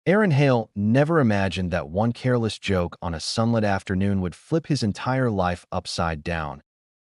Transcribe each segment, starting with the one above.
Aaron Hale never imagined that one careless joke on a sunlit afternoon would flip his entire life upside down.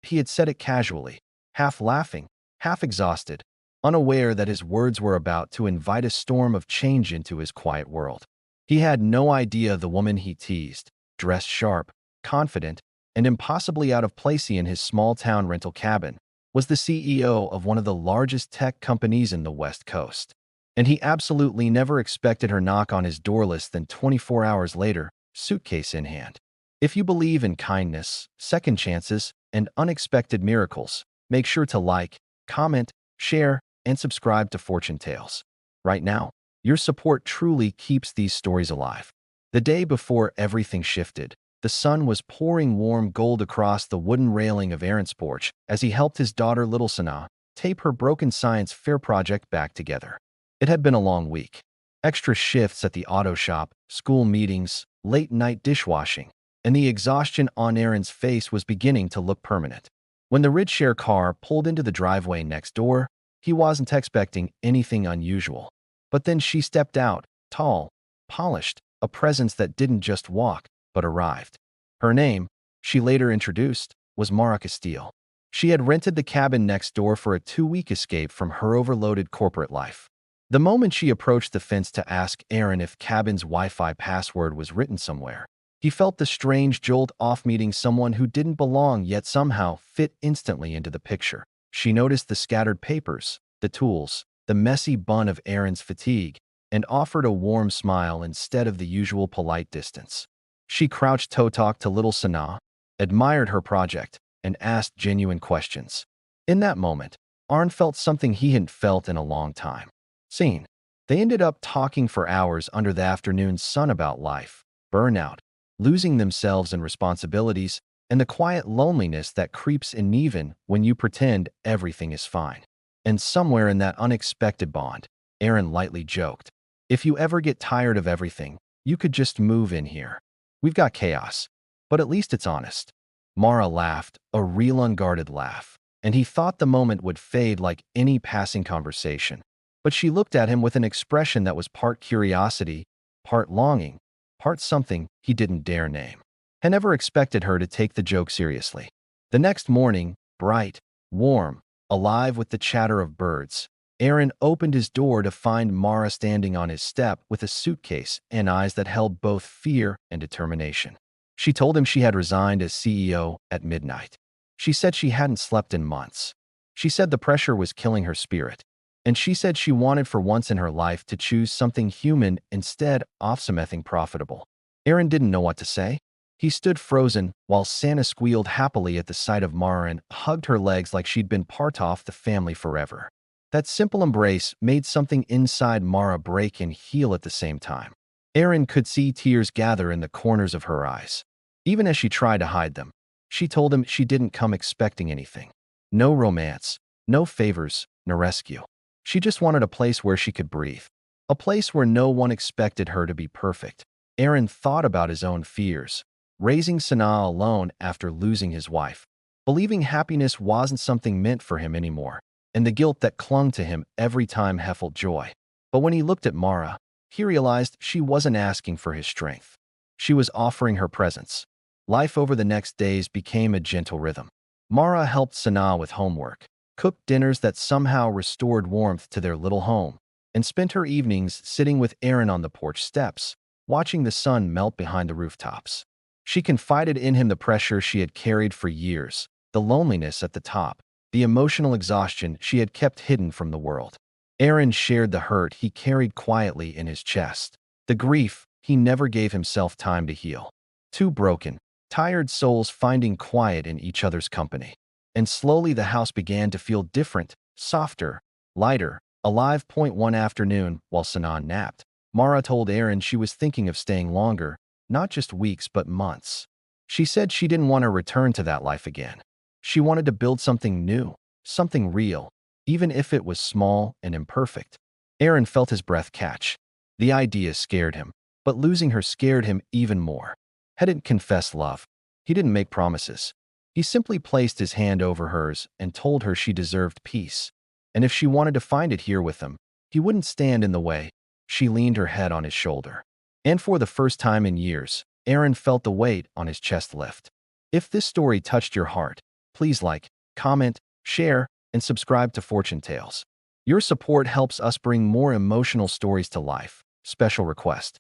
He had said it casually, half laughing, half exhausted, unaware that his words were about to invite a storm of change into his quiet world. He had no idea the woman he teased, dressed sharp, confident, and impossibly out of place in his small-town rental cabin, was the CEO of one of the largest tech companies in the West Coast. And he absolutely never expected her knock on his door less than 24 hours later, suitcase in hand. If you believe in kindness, second chances, and unexpected miracles, make sure to like, comment, share, and subscribe to Fortune Tales. Right now, your support truly keeps these stories alive. The day before everything shifted, the sun was pouring warm gold across the wooden railing of Aaron's porch as he helped his daughter Little Sanaa tape her broken science fair project back together. It had been a long week. Extra shifts at the auto shop, school meetings, late-night dishwashing, and the exhaustion on Aaron's face was beginning to look permanent. When the rideshare car pulled into the driveway next door, he wasn't expecting anything unusual. But then she stepped out, tall, polished, a presence that didn't just walk, but arrived. Her name, she later introduced, was Mara Castile. She had rented the cabin next door for a 2-week escape from her overloaded corporate life. The moment she approached the fence to ask Aaron if cabin's Wi-Fi password was written somewhere, he felt the strange jolt off meeting someone who didn't belong yet somehow fit instantly into the picture. She noticed the scattered papers, the tools, the messy bun of Aaron's fatigue, and offered a warm smile instead of the usual polite distance. She crouched toe-talk to Little Sanaa, admired her project, and asked genuine questions. In that moment, Aaron felt something he hadn't felt in a long time. Scene. They ended up talking for hours under the afternoon sun about life, burnout, losing themselves in responsibilities, and the quiet loneliness that creeps in even when you pretend everything is fine. And somewhere in that unexpected bond, Aaron lightly joked, "If you ever get tired of everything, you could just move in here. We've got chaos, but at least it's honest." Mara laughed, a real unguarded laugh, and he thought the moment would fade like any passing conversation. But she looked at him with an expression that was part curiosity, part longing, part something he didn't dare name. He never expected her to take the joke seriously. The next morning, bright, warm, alive with the chatter of birds, Aaron opened his door to find Mara standing on his step with a suitcase and eyes that held both fear and determination. She told him she had resigned as CEO at midnight. She said she hadn't slept in months. She said the pressure was killing her spirit. And she said she wanted for once in her life to choose something human instead of something profitable. Aaron didn't know what to say. He stood frozen while Santa squealed happily at the sight of Mara and hugged her legs like she'd been part of the family forever. That simple embrace made something inside Mara break and heal at the same time. Aaron could see tears gather in the corners of her eyes. Even as she tried to hide them, she told him she didn't come expecting anything. No romance, no favors, no rescue. She just wanted a place where she could breathe. A place where no one expected her to be perfect. Aaron thought about his own fears. Raising Sanaa alone after losing his wife. Believing happiness wasn't something meant for him anymore. And the guilt that clung to him every time he felt joy. But when he looked at Mara, he realized she wasn't asking for his strength. She was offering her presence. Life over the next days became a gentle rhythm. Mara helped Sanaa with homework, cooked dinners that somehow restored warmth to their little home, and spent her evenings sitting with Aaron on the porch steps, watching the sun melt behind the rooftops. She confided in him the pressure she had carried for years, the loneliness at the top, the emotional exhaustion she had kept hidden from the world. Aaron shared the hurt he carried quietly in his chest, the grief he never gave himself time to heal. Two broken, tired souls finding quiet in each other's company. And slowly the house began to feel different, softer, lighter, alive. One afternoon, while Sanaa napped, Mara told Aaron she was thinking of staying longer, not just weeks but months. She said she didn't want to return to that life again. She wanted to build something new, something real, even if it was small and imperfect. Aaron felt his breath catch. The idea scared him, but losing her scared him even more. He didn't confess love. He didn't make promises. He simply placed his hand over hers and told her she deserved peace. And if she wanted to find it here with him, he wouldn't stand in the way. She leaned her head on his shoulder. And for the first time in years, Aaron felt the weight on his chest lift. If this story touched your heart, please like, comment, share, and subscribe to Fortune Tales. Your support helps us bring more emotional stories to life. Special request.